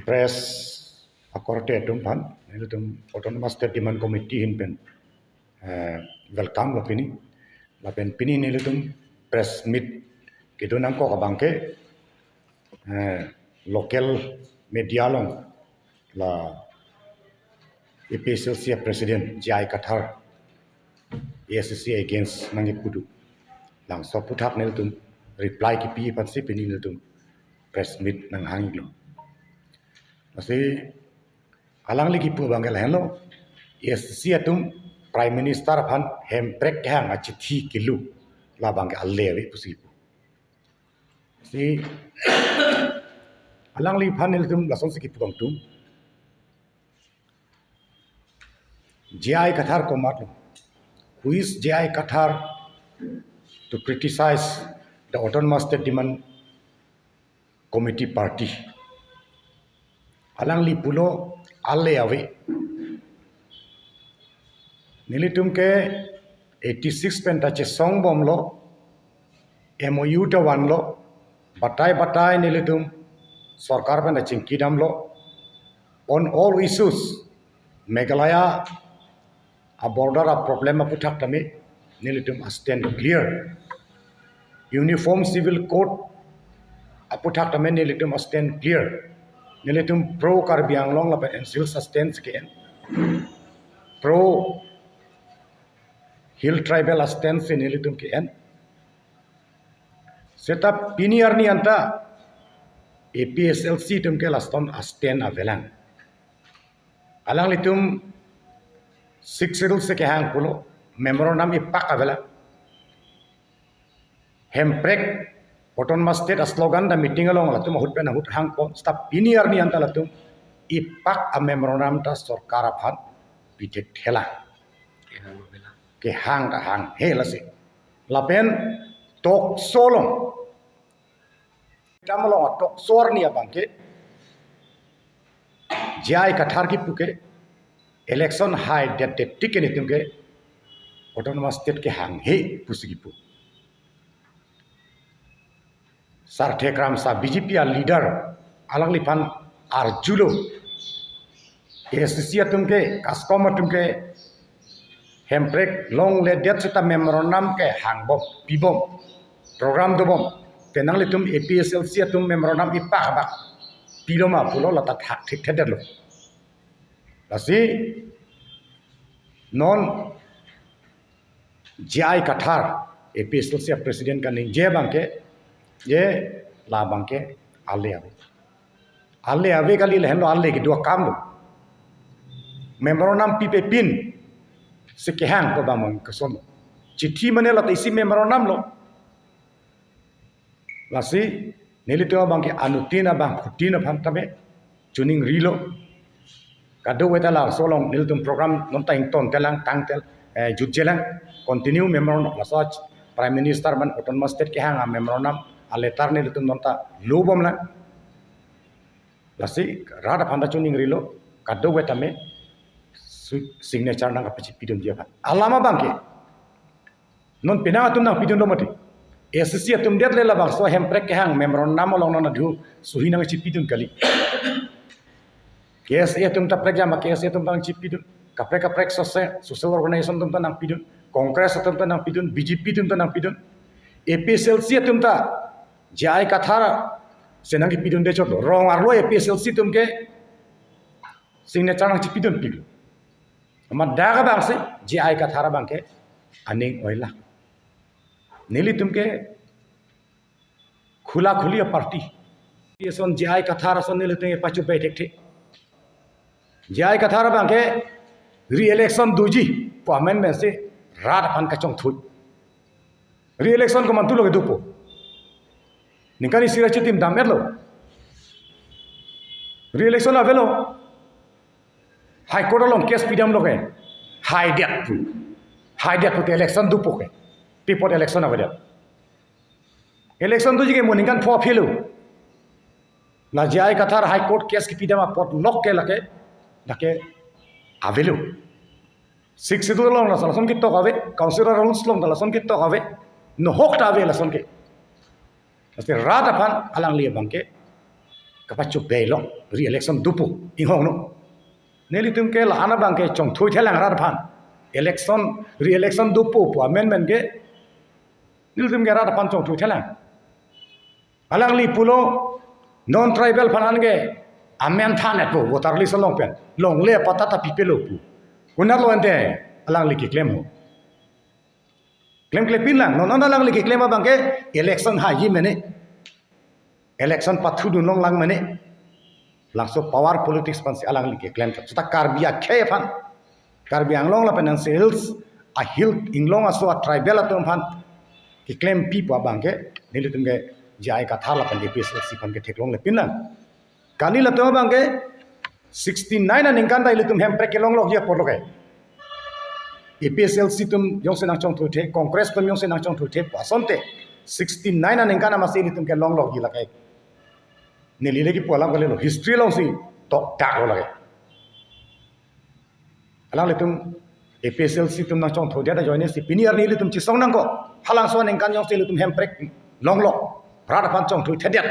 press akorte tumpan nilutum autonomous state demand committee hinpen welcome lapen pini nilutum press meet kidunang ko kabangke local media long la EPSLC president Jai Kathar ASC against nangip kudu lang so puthak nilutum reply ki pi pansi pini nilutum press meet nang hangilo Asi alang lagi pu bangkel hello yes siatum prime minister phan hemprek hang achithi kilu la bangke allewi pusipu si alang li phan niltum lason sikip bang tum JI Kathar komat who is JI Kathar to criticize the autonomous state demand committee party alang li pulo alle ave nilitum ke 86 pentache song bom lo MOU ta wan lo batai nilitum sarkar pena chingkidam lo on all issues Meghalaya a border a problem puthak tami nilitum stand clear uniform civil code aputhak tami nilitum stand clear Nilitum pro Karbi Anglong lapan ensil sustain sekian pro hill tribal stance nilitum kian setup piniar ni anta APSLC tum ke laston asten avelang alang litum 6 sekehang pulo memorandum ipak avela hemprek autonomous state slogan da meeting along latum hut pen hut hang pon sta piniar ni anta latum ipak a memorandum ta sarkar phan pitek thela ke hang da hang hela se lapen tok solong tamlo tok sor ni abangke JI Kathar ki puke election high date tikeni tumke autonomous state ke hang he pusigipu Sarthekram sa BJP leader alang lipan arjulo ASC tumke kaskom tumke hemprek long le det seta memorandum ke hangbom pibom program dobom tenang litum APSLC tum memorandum ipa ba piloma pulo lata thak thik thederlo lasi non JI Kathar APSLC president ka ning je bangke ये लाभं के आले आवे कली लहन लो आले के दो काम लो मेमोरेंडम पीपे पिन से के हैंग को बामंग कसम चिट्ठी मने लत इसी मेमोरेंडम लो लासी नेलितो बांग के अनुतीना बांग फुटीना फम तमे चुनिंग रिलो कादो वेता ला सोलोंग निलतुम प्रोग्राम नोंता इंटोन तेलांग टांग tel जुजेलांग कंटिन्यू मेमोरेंडम लासोच प्राइम मिनिस्टर मन autonomous state के hang memorandum aletar ni lutum nonta lubom na lasi rada phanda chuning rilo kaddo wetame signature nang apachi pidum dia alama bangke non pina atum nang pidum lomati SSC atum det lela bang so hemprek ke hang memorandum long na dhu suhi nang chi pidum kali KS atum ta prek jama KS atum bang chi pidum kaprek social organization tum ta nang pidum congress atum ta nang pidum BJP tum ta nang pidum APSLC atum ta JI Kathar senang ki pidun de chot rong arlo APSLC tum ke signature nang pidun piglo ama daga bang se JI Kathar bang ke aning oila nili tum ke khula khuli party yeson JI Kathar son nili tum pachu baitek the JI Kathar bang ke re-election duji po amendment se rat pan kachong thu re-election ko mantu loge dupo Nikani sirachi tim damerlo re-election avelo high court along case pidam loge high debt to election dupo ke people election avelo election duji ke moningan for filu la JI Kathar high court case ki pidam pot lock ke lake avelo 6 itu long la salson ki to ave councilor rules long la salson ki to ave no hokta ave la salson ki Pasti rata pan alang liya bangke kapacu belok re-election dupu inghong no neli tum ke la ana bang ke chong thui thelang rar phan election re-election dupu pu amendment ke neli tum ke rar phan chong thui thelang alang li pulo non tribal phanan ke amen thanet pu voter list long pen long le patata pipelo pu kunar lo ante alang li ki claim ho claim pin lang non alang li ki claim bang ke election ha yi mene election pathu dun long lang mene langso power politics pan si alang li ki claim ta karbia khe phan karbia anglong la pen sales a hill inglong aso a tribal atom phan ki claim pi pa bang ke neli tum ke jai ka thala pan ke pes si pan ke theklong le pin lang kali la to bang ke 69 na ningkan dai litum hem prek long log ye por loke EPSL situm yong se nang chong thu the congress tum yong se nang chong thu the pasonte 69 na ningkan ma se litum ke long log gi la kai neli le ki polam kale lo history long si tok tak lo lage alang litum EPSL situm nang chong thu dia da join si pinier ni litum chi song nang ko halang so ningkan yong se litum hem prek long log prat pan chong thu the det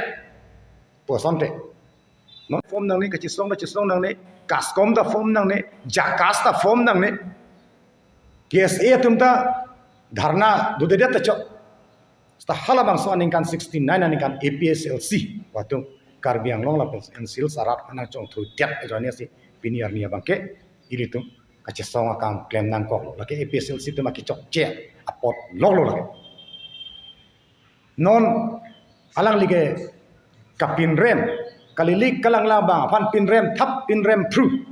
pasonte non form nang ni ka chi song nang ni kaskom da form nang ni jakas da form nang ni KSA tumta dharna dudedet ta chok sta hala bang so aning kan 69 aning kan APSLC watung Karbi Anglong la pensil sarat ana chong thu tet jone si pinier ni bang ke ilitum ka chi song akam claim nang ko la ke APSLC tuma ki chok che apot lo la non alang lige kapin rem kalilik kalang laba pan pin rem thap pin rem thru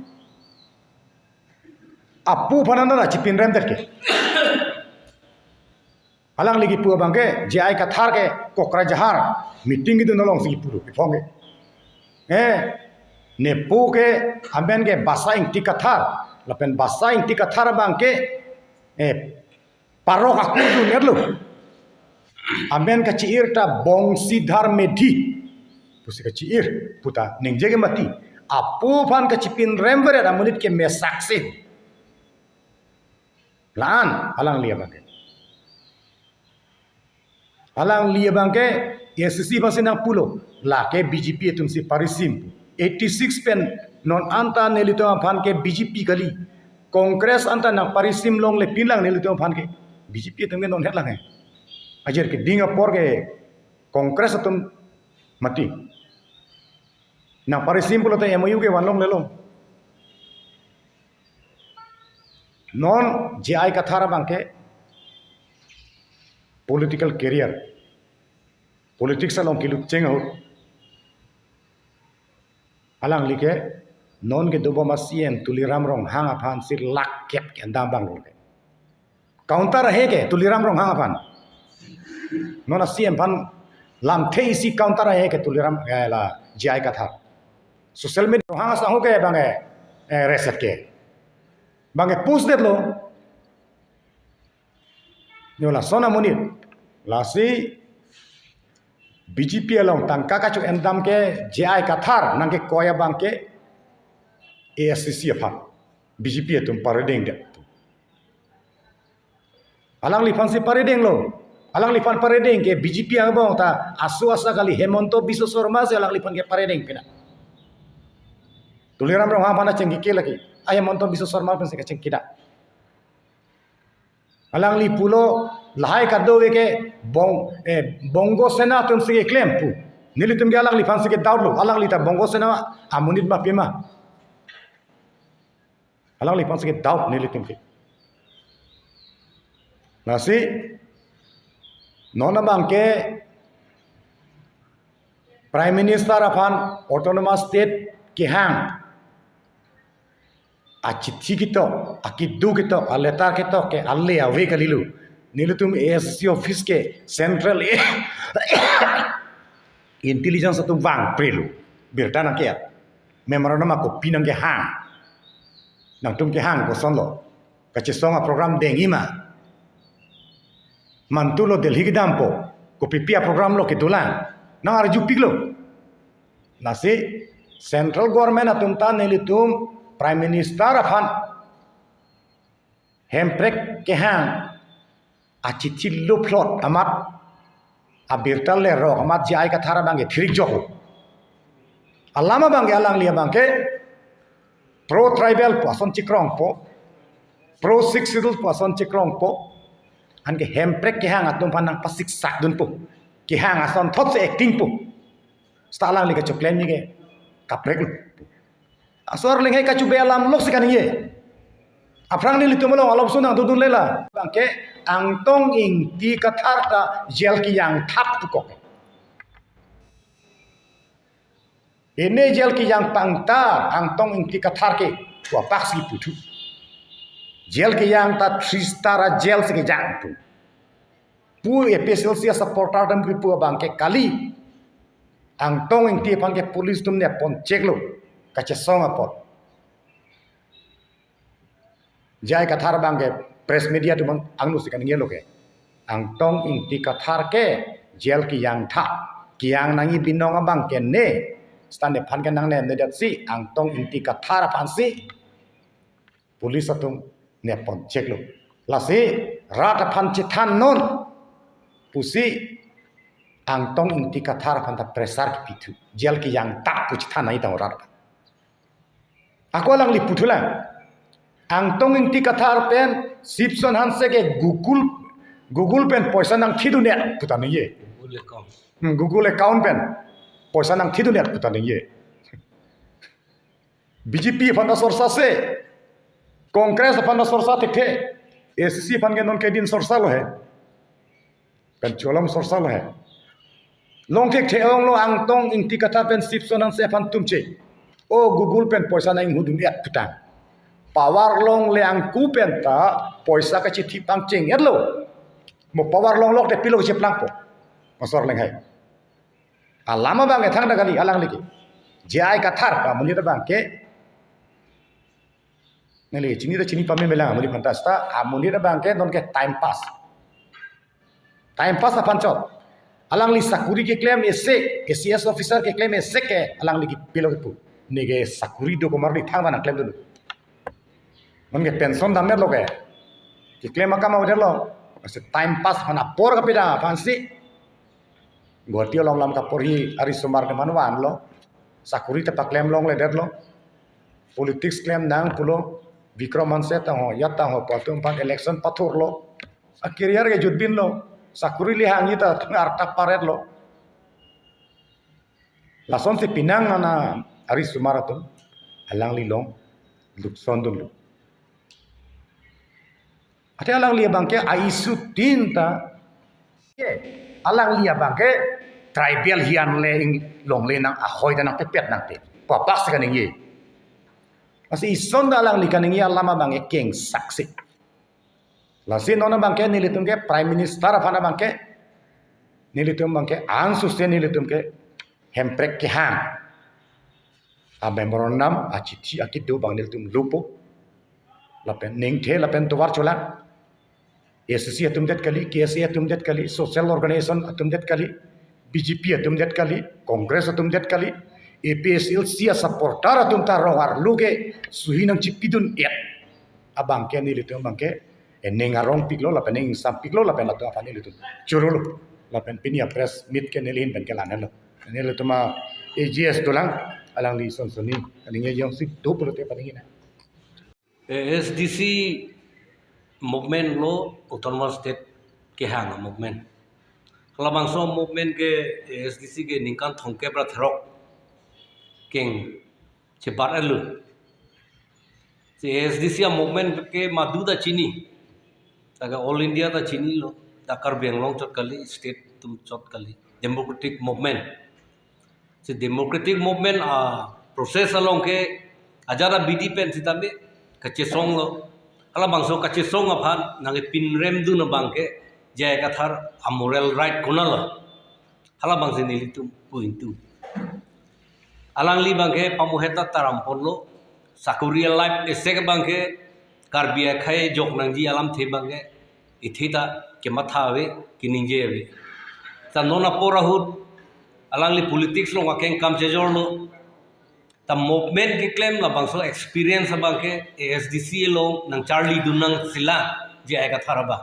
apu phanana chi pin rem terke alang ligi pu bangke jai ka thar ke kokra jahar meeting gidu nolong si puru phonge ne pu ke amben ke basa ing tikathar lapen basa ing tikathar bangke parok aku du nerlu amben ka chiir ta bong sidhar medhi pusi ka chiir puta ningjege mati apu phan ka chipin remvere da munit ke me saksi lan alang liya bangke SSC basinang pulo la ke BJP tum si parisim 86 pen non anta nelito phan ke BJP kali congress anta na parisim long le pilang nelito phan ke BJP tum ke non het lang hai ajer ke dinga por ke congress tum mati na parisim pulo te MOU ke wanlong lelong non JI kathara bangke political career politics along kilu cheng ho alang like non ke dobo masien tuliram rong hanga phan sir lak kep ke ndam bang lo counter he ke tuliram rong hanga phan non asiem phan lam thei si counter he ke tuliram la JI kathar social media hanga sa ho ke bange reset ke bange post det lo nyola sona munir lasi BJP along tangka ka chu endam ke JI kathar nangke koya bangke ASCC apha BJP tum paredeng de alang li fansi paredeng lo alang li fan paredeng ke BJP abong ta asu asa kali Hemonto Biswa Sarma se alang li fan ke paredeng pina tuliram rong ha bana cengki ke lagi ay Hemonto Biswa Sarma pen se cengki da alang li pulo lahai kaddo ke bongo sena tum se claim pu nili tum ge alang li fan se ke daud lo alang li ta bongo sena amunit ma pema alang li fan se ke daud nili tum ke nasi nona bangke prime minister afan autonomous state ke hang achithi kito akidu kito aletar kito ke alle ave kalilu nilutum ASC office ke central intelligence tu wang prelu birtana ke memorandum ko pinang ke hang nang tum ke hang ko sonlo ka chisonga program dengima mantulo delhi dampo ko pipia program lo ke dulan na arju piglo nasi central government atumta nelitum prime minister afan hemprek ke hang achithi lo plot amat abirtal le ro amat jai ka thara bange thirik joko alama bangke alang lia bangke pro tribal pason cikrong po pro six sidul pason cikrong po an ke hemprek ke hang atum panang pasik sak dun po ke hang ason thot se acting po sta alang lia choklen ni ke kaprek lu asor lengai ka chube alam lok sekan ye aprang ni litu molong alam sunang dudun lela bangke angtong ing ti kathar ta jel ki yang thap tu kok ini jel ki yang pangta angtong ing ti kathar ke wa paksi putu jel ki yang ta tristara jel se ke jang tu pu episel sia supporter dam pu bangke kali angtong ing ti pangke police tum ne pon cek lo kache song apot jai kathar bangke press media tu bang angnu sikan ngelo ke angtong ing ti kathar ke jel ki yang tha ki yang nangi binong abang ke ne stande phan ke nang ne nedat si angtong ing ti kathar phan si police atum ne pon cek lo la si rat phan chi than non pusi angtong ing ti kathar phan ta pressar ki pitu jel ki yang tak pu chi than nai ta rat aku alang li putulan angtong ing ti kathar pen sipson hanse ke google pen poisa nang thidu net putan ye google account pen poisa nang thidu net putan ye bjp phanda sorsa se congress phanda sorsa the acc phan ke non ke din sorsa lo he pen cholam sorsa lo he long ke theong lo angtong ing ti kathar pen sipson hanse phan tumche o google pen poisa nang hudun et putan power long le angku pen ta poisa ka chi thi pang ching et lo mo power long lok te pilo che plang po masor leng hai alama bang e thang da kali alang liki jai ka thar pa muni da bang ke neli chini pa me melang muni fantasta amuni da bang ke don ke time pass apan chot alang li sakuri ke claim ese ACS officer ke claim ese ke alang liki pilo ke pu nege sakuri do ko marni thang na claim do mungkin pension damer lo ke klaim makam awal lo masih time pass mana por kapida fansi goti long lam kapori ari sumar de manwan lo sakuri te paklem long le der lo politics claim nang pulo vikram se ta ho yata ho patum pan election pathur lo akhirnya ke judbin lo sakuri li hangi ta arta paret lo lason si pinang ana ari sumar tu alang li long lukson dun lo ate alang lia bangke aisu tinta alang lia bangke tribal hian le long le nang ahoi da nang pepet nang te papak sekan ngi masih ison da alang likan ngi alama bangke king saksi lasin nona bangke nilitum ke prime minister apana bangke nilitum bangke ansu se nilitum ke hemprek ke hang abemronam achithi akidu bang nilitum lupo lapen ningthe lapen tuwar cholan ACC atum det kali KSA atum det kali social organization atum det kali BJP atum det kali congress atum det kali APSL sia supporter atum ta rohar luge suhinang chipidun et abang ke ni litum bangke enengarong piklo lapen ning sam piklo lapen latu afani litum churulo lapen pinia press meet ke nelin ben ke lanelo ne lituma AGS tulang alang li sonsoni kaninge yang sip do prote paningina SDC movement lo autonomous state ke hang movement kalau bangso movement ke SDC ke ningkan thongke pra throk king cepat elu si SDC movement ke maduda chini taga all India ta chini lo dakar benglong chot kali state tum chot kali democratic movement si democratic movement process along ke ajara BD pen sitambe kacesong lo ala bangso kacesong aphan nange pinrem du na bangke jai kathar amoral right kunala ala bangse nilitum puintu alang li bangke pamuheta tarampon lo sakurial life esek bangke karbia khai jok nangji alam the bangke ithita kemathawe kiningjewe tanona porahut alang li politics lo ngakeng kam jejor lo ta movement ke claim la bangso experience bangke ASDC lo nang Charlie Dunang sila je ay katharaba